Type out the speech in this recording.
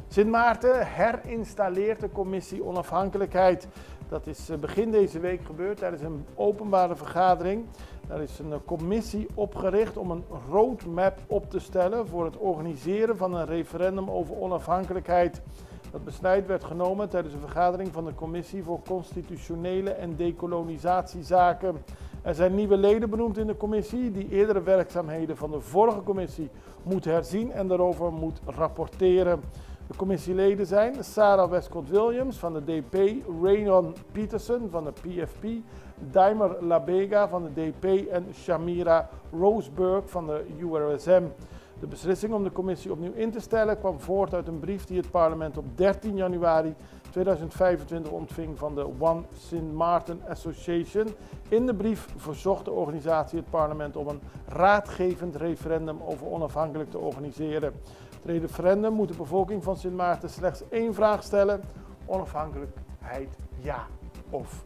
Sint Maarten herinstalleert de commissie onafhankelijkheid. Dat is begin deze week gebeurd tijdens een openbare vergadering. Daar is een commissie opgericht om een roadmap op te stellen voor het organiseren van een referendum over onafhankelijkheid. Dat besluit werd genomen tijdens een vergadering van de Commissie voor Constitutionele en Decolonisatiezaken. Er zijn nieuwe leden benoemd in de commissie die eerdere werkzaamheden van de vorige commissie moet herzien en daarover moet rapporteren. De commissieleden zijn Sarah Westcott-Williams van de DP, Raynon Peterson van de PFP, Daimer Labega van de DP en Shamira Roseberg van de URSM. De beslissing om de commissie opnieuw in te stellen kwam voort uit een brief die het parlement op 13 januari 2025 ontving van de One Sint Maarten Association. In de brief verzocht de organisatie het parlement om een raadgevend referendum over onafhankelijk te organiseren. Het referendum moet de bevolking van Sint Maarten slechts één vraag stellen: onafhankelijkheid ja of